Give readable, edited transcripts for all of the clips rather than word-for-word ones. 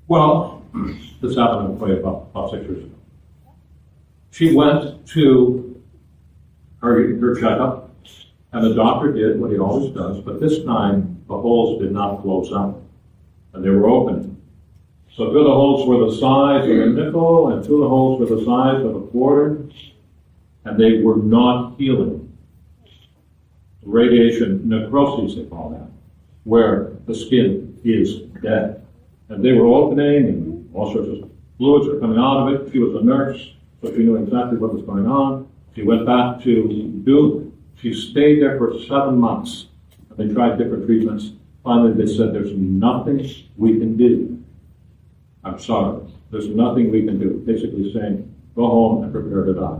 Well, this happened about 6 years ago. She went to her checkup, and the doctor did what he always does, but this time the holes did not close up, and they were open. So 2 of the holes were the size of a nickel, and 2 of the holes were the size of a quarter, and they were not healing. Radiation necrosis, they call that, where the skin is dead. And they were opening, and all sorts of fluids were coming out of it. She was a nurse, so she knew exactly what was going on. She went back to Duke. She stayed there for 7 months. And they tried different treatments. Finally, they said, there's nothing we can do. I'm sorry. There's nothing we can do. Basically saying, go home and prepare to die.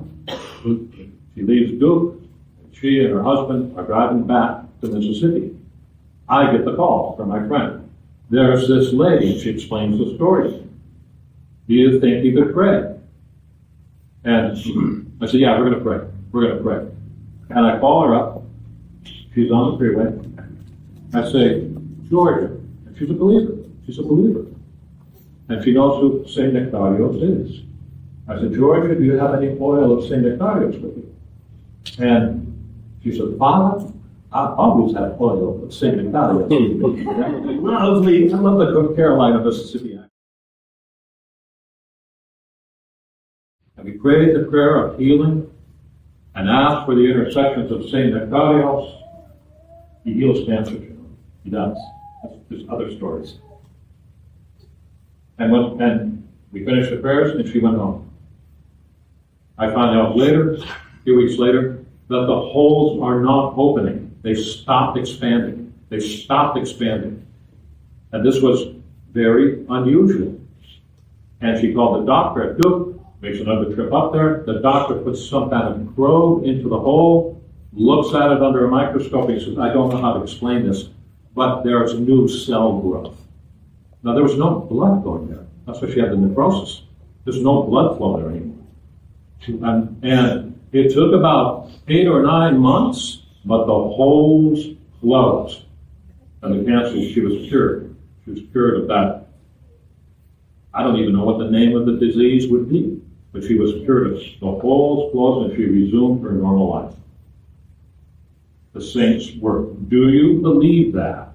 She leaves Duke. She and her husband are driving back to Mississippi. I get the call from my friend. There's this lady, she explains the story. Do you think you could pray? And I said, yeah, we're going to pray. We're going to pray. And I call her up. She's on the freeway. I say, Georgia. And she's a believer. She's a believer. And she knows who St. Nectarios is. I said, Georgia, do you have any oil of St. Nectarios with you? And she said, Father, I always have oil of St. Nectarios. I love the North Carolina, Mississippi. And we prayed the prayer of healing and asked for the intercessions of St. Nectarios. He heals cancer, you know. He does. There's other stories. And we finished the prayers, and she went home. I found out later, a few weeks later, that the holes are not opening. They stopped expanding. They stopped expanding. And this was very unusual. And she called the doctor at Duke, makes another trip up there. The doctor puts some kind of probe into the hole, looks at it under a microscope, and he says, I don't know how to explain this, but there's new cell growth. Now, there was no blood going there. That's why she had the necrosis. There's no blood flow there anymore. And it took about 8 or 9 months, but the holes closed. And the cancer, she was cured. She was cured of that. I don't even know what the name of the disease would be, but she was cured of it. The holes closed, and she resumed her normal life. The saints work. Do you believe that?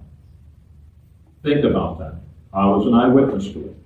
Think about that. I was an eyewitness to it.